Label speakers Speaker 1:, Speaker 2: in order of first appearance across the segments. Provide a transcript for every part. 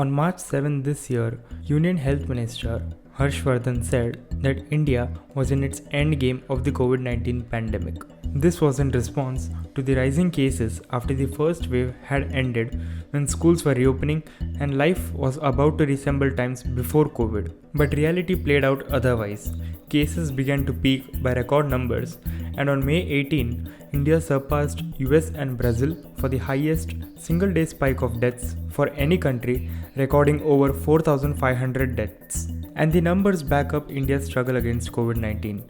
Speaker 1: On March 7 this year, Union Health Minister Harshvardhan said that India was in its end game of the COVID-19 pandemic. This was in response to the rising cases after the first wave had ended when schools were reopening and life was about to resemble times before COVID. But reality played out otherwise. Cases began to peak by record numbers, and on May 18, India surpassed US and Brazil for the highest single day spike of deaths for any country, recording over 4,500 deaths. And the numbers back up India's struggle against COVID-19.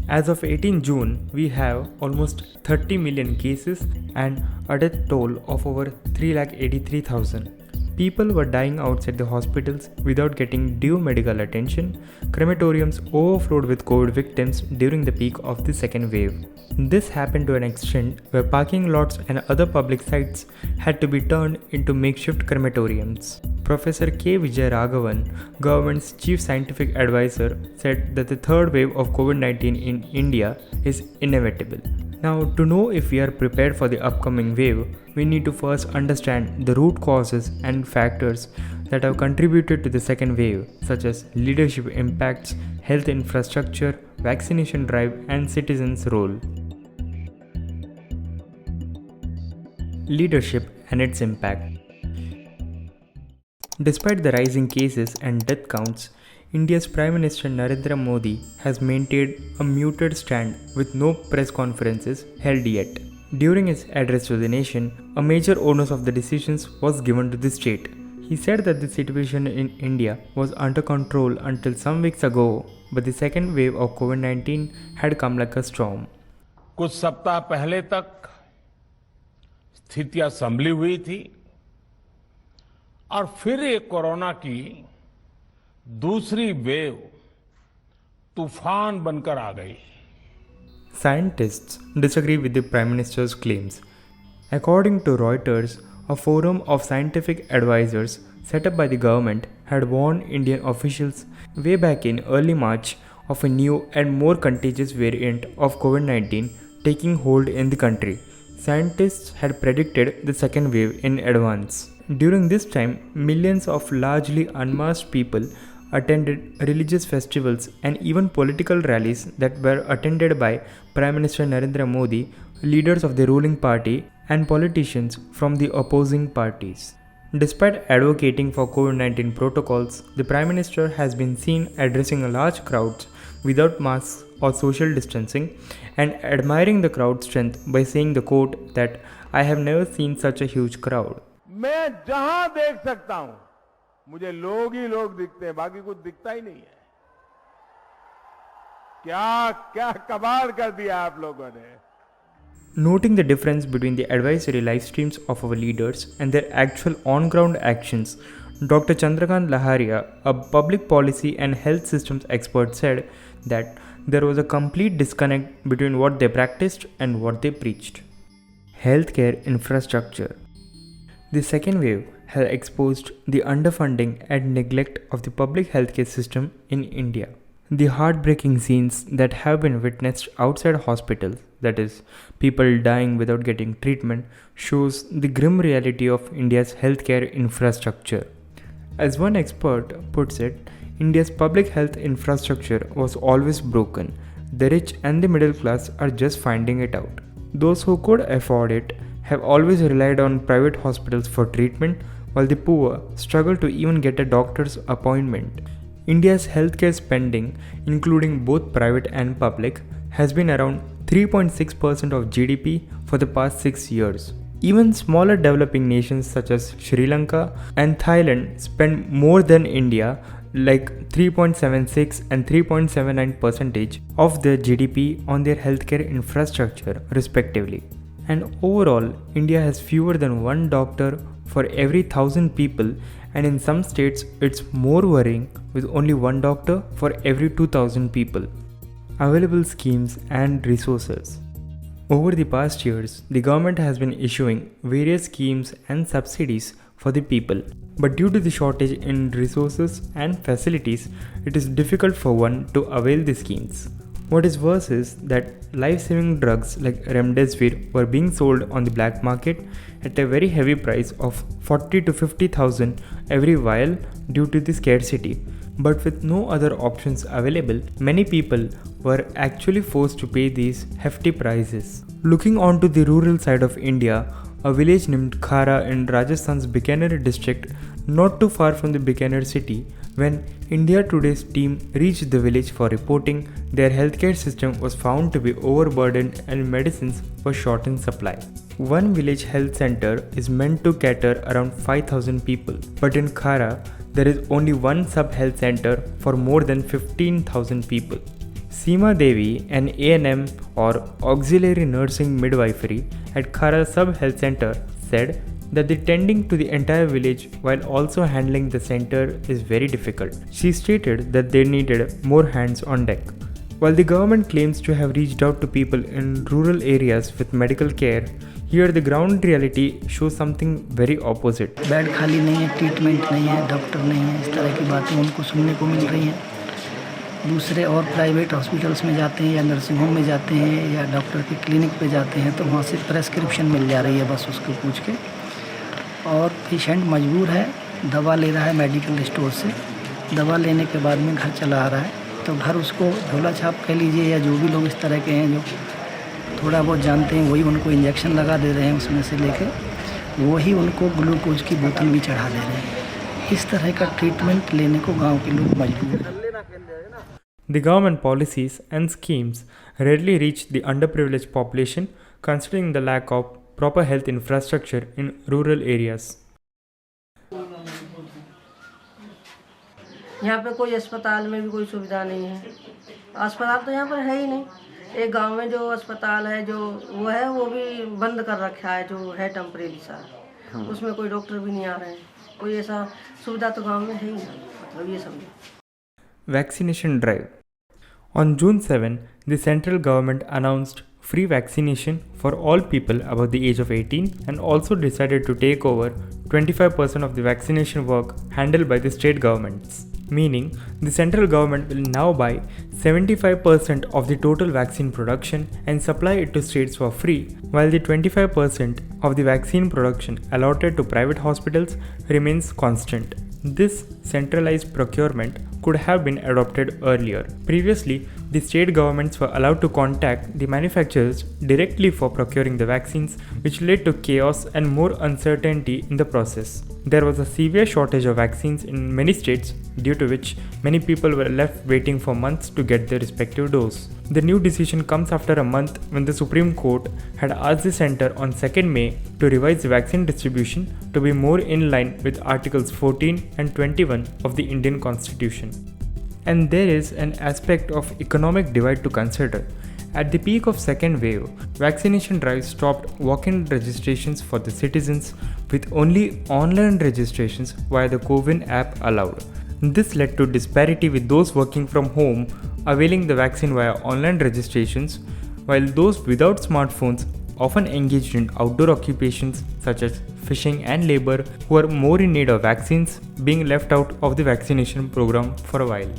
Speaker 1: As of 18 June, we have almost 30 million cases and a death toll of over 383,000. People were dying outside the hospitals without getting due medical attention. Crematoriums overflowed with COVID victims during the peak of the second wave. This happened to an extent where parking lots and other public sites had to be turned into makeshift crematoriums. Professor K. Vijay Raghavan, government's chief scientific advisor, said that the third wave of COVID-19 in India is inevitable. Now, to know if we are prepared for the upcoming wave, we need to first understand the root causes and factors that have contributed to the second wave, such as leadership impacts, health infrastructure, vaccination drive, and citizens' role. Leadership and its impact. Despite the rising cases and death counts, India's Prime Minister Narendra Modi has maintained a muted stand with no press conferences held yet. During his address to the nation, a major onus of the decisions was given to the state. He said that the situation in India was under control until some weeks ago, but the second wave of COVID-19 had come like a storm.
Speaker 2: कुछ सप्ताह पहले तक स्थितियां संभली हुई थी और फिर एक कोरोना की दूसरी वेव तूफान बनकर आ गई.
Speaker 1: Scientists disagree with the Prime Minister's claims. According to Reuters, a forum of scientific advisors set up by the government had warned Indian officials way back in early March of a new and more contagious variant of COVID-19 taking hold in the country. Scientists had predicted the second wave in advance. During this time, millions of largely unmasked people attended religious festivals and even political rallies that were attended by Prime Minister Narendra Modi, leaders of the ruling party, and politicians from the opposing parties. Despite advocating for COVID-19 protocols, the Prime Minister has been seen addressing large crowds without masks or social distancing and admiring the crowd strength by saying the quote that "I have never seen such a huge crowd."
Speaker 2: मैं जहां देख सकता हूं मुझे लोग ही लोग दिखते हैं, बाकी कुछ दिखता ही नहीं है. क्या क्या कमाल कर दिया आप लोगों ने.
Speaker 1: Noting the difference between the advisory live streams of our leaders and their actual on-ground actions, Dr. Chandrakant Laharia, a public policy and health systems expert, said that there was a complete disconnect between what they practiced and what they preached. Healthcare infrastructure. The second wave has exposed the underfunding and neglect of the public healthcare system in India. The heartbreaking scenes that have been witnessed outside hospitals, that is, people dying without getting treatment, shows the grim reality of India's healthcare infrastructure. As one expert puts it, India's public health infrastructure was always broken. The rich and the middle class are just finding it out. Those who could afford it have always relied on private hospitals for treatment, while the poor struggle to even get a doctor's appointment. India's healthcare spending, including both private and public, has been around 3.6% of GDP for the past 6 years. Even smaller developing nations such as Sri Lanka and Thailand spend more than India, like 3.76 and 3.79% of their GDP on their healthcare infrastructure, respectively. And overall, India has fewer than one doctor for every 1,000 people, and in some states it's more worrying with only one doctor for every 2,000 people. Available schemes and resources. Over the past years, the government has been issuing various schemes and subsidies for the people, but due to the shortage in resources and facilities, it is difficult for one to avail the schemes. What is worse is that life-saving drugs like remdesivir were being sold on the black market at a very heavy price of 40 to 50,000 every vial due to the scarcity. But with no other options available, many people were actually forced to pay these hefty prices. Looking onto the rural side of India, a village named Khara in Rajasthan's Bikaner district, not too far from the Bikaner city, when India Today's team reached the village for reporting, their healthcare system was found to be overburdened and medicines were short in supply. One village health center is meant to cater around 5,000 people, but in Khara, there is only one sub-health center for more than 15,000 people. Seema Devi, an A&M or auxiliary nursing midwifery at Khara Sub-Health Center, said that the tending to the entire village while also handling the center is very difficult. She stated that they needed more hands on deck. While the government claims to have reached out to people in rural areas with medical care, here the ground reality shows something very opposite.
Speaker 3: Bed खाली नहीं है, treatment नहीं है, doctor नहीं है, इस तरह की बातें उनको सुनने को मिल रही हैं। दूसरे और प्राइवेट हॉस्पिटल्स में जाते हैं या नर्सिंग होम में जाते हैं या डॉक्टर के क्लिनिक पे जाते हैं तो वहाँ से प्रेस्क्रिप्शन मिल जा रही है बस उसको पूछ के, और पेशेंट मजबूर है, दवा ले रहा है मेडिकल स्टोर से, दवा लेने के बाद में घर चला आ रहा है तो घर उसको झोला छाप कह लीजिए या जो भी लोग इस तरह के हैं जो थोड़ा बहुत जानते हैं वही उनको इंजेक्शन लगा दे रहे हैं, उसमें से लेके वही उनको ग्लूकोज की बोतल भी चढ़ा दे रहे हैं। इस तरह का ट्रीटमेंट लेने को गांव के लोग मजबूर हैं।
Speaker 1: The government policies and schemes rarely reach the underprivileged population considering the lack of proper health infrastructure in rural areas.
Speaker 4: यहाँ पे कोई अस्पताल में भी कोई सुविधा नहीं है। अस्पताल तो यहाँ पर है ही नहीं। एक गांव में जो अस्पताल है जो वो भी बंद कर रखा है, जो है टेम्परेरी सा, उसमें कोई डॉक्टर भी नहीं आ रहे हैं, कोई ऐसा सुविधा तो गांव में है ही नहीं। मतलब ये समझो।
Speaker 1: Vaccination drive. On June 7, the central government announced free vaccination for all people above the age of 18 and also decided to take over 25% of the vaccination work handled by the state governments. Meaning, the central government will now buy 75% of the total vaccine production and supply it to states for free, while the 25% of the vaccine production allotted to private hospitals remains constant. This centralized procurement could have been adopted earlier. Previously, the state governments were allowed to contact the manufacturers directly for procuring the vaccines, which led to chaos and more uncertainty in the process. There was a severe shortage of vaccines in many states, due to which many people were left waiting for months to get their respective dose. The new decision comes after a month when the Supreme Court had asked the center on 2nd May to revise the vaccine distribution to be more in line with Articles 14 and 21 of the Indian Constitution. And there is an aspect of economic divide to consider. At the peak of second wave, vaccination drives stopped walk-in registrations for the citizens, with only online registrations via the CoWIN app allowed. This led to disparity, with those working from home availing the vaccine via online registrations, while those without smartphones, often engaged in outdoor occupations such as fishing and labor, who are more in need of vaccines, being left out of the vaccination program for a while.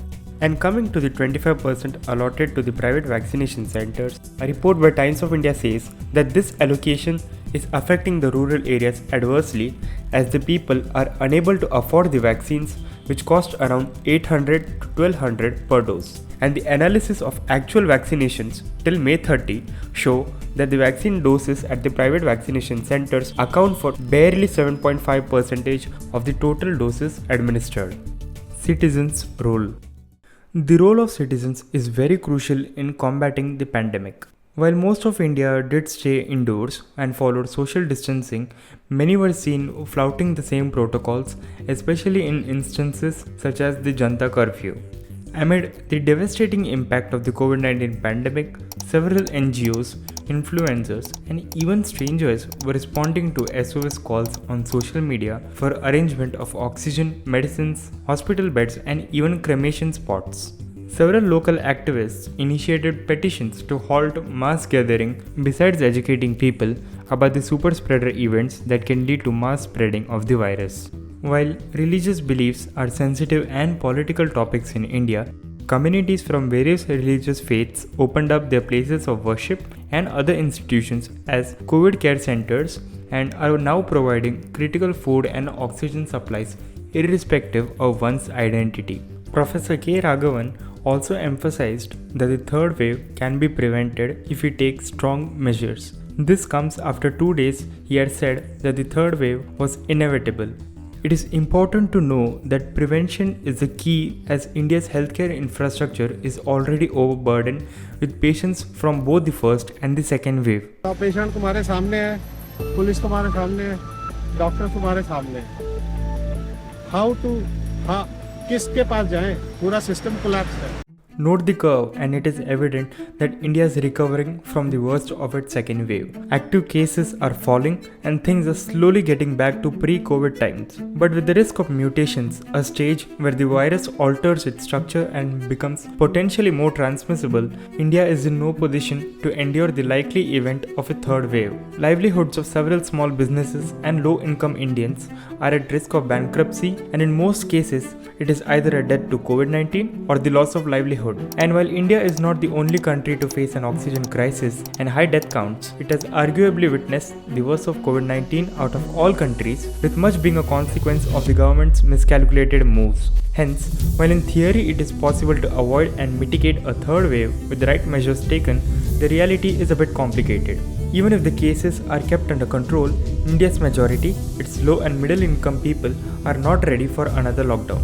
Speaker 1: And coming to the 25% allotted to the private vaccination centers, a report by Times of India says that this allocation is affecting the rural areas adversely, as the people are unable to afford the vaccines, which cost around 800 to 1200 per dose. And the analysis of actual vaccinations till May 30 show that the vaccine doses at the private vaccination centers account for barely 7.5% of the total doses administered. Citizens' role. The role of citizens is very crucial in combating the pandemic. While most of India did stay indoors and followed social distancing, many were seen flouting the same protocols, especially in instances such as the Janta curfew. Amid the devastating impact of the COVID-19 pandemic, several NGOs, influencers, and even strangers were responding to SOS calls on social media for arrangement of oxygen, medicines, hospital beds, and even cremation spots. Several local activists initiated petitions to halt mass gathering, besides educating people about the super spreader events that can lead to mass spreading of the virus. While religious beliefs are sensitive and political topics in India, communities from various religious faiths opened up their places of worship and other institutions as COVID care centers and are now providing critical food and oxygen supplies irrespective of one's identity. Professor K. Raghavan also emphasized that the third wave can be prevented if we take strong measures. This comes after 2 days he had said that the third wave was inevitable. It is important to know that prevention is the key as India's healthcare infrastructure is already overburdened with patients from both the first and the second wave.
Speaker 5: Patient तुम्हारे सामने है, police तुम्हारे सामने है, doctor तुम्हारे सामने है. किसके पास जाएं? पूरा सिस्टम कोलैप्स है.
Speaker 1: Note the curve, and it is evident that India is recovering from the worst of its second wave. Active cases are falling and things are slowly getting back to pre-COVID times. But with the risk of mutations, a stage where the virus alters its structure and becomes potentially more transmissible, India is in no position to endure the likely event of a third wave. Livelihoods of several small businesses and low-income Indians are at risk of bankruptcy, and in most cases, it is either a death to COVID-19 or the loss of livelihood. And while India is not the only country to face an oxygen crisis and high death counts, it has arguably witnessed the worst of COVID-19 out of all countries, with much being a consequence of the government's miscalculated moves. Hence, while in theory it is possible to avoid and mitigate a third wave with the right measures taken, the reality is a bit complicated. Even if the cases are kept under control, India's majority, its low and middle income people, are not ready for another lockdown.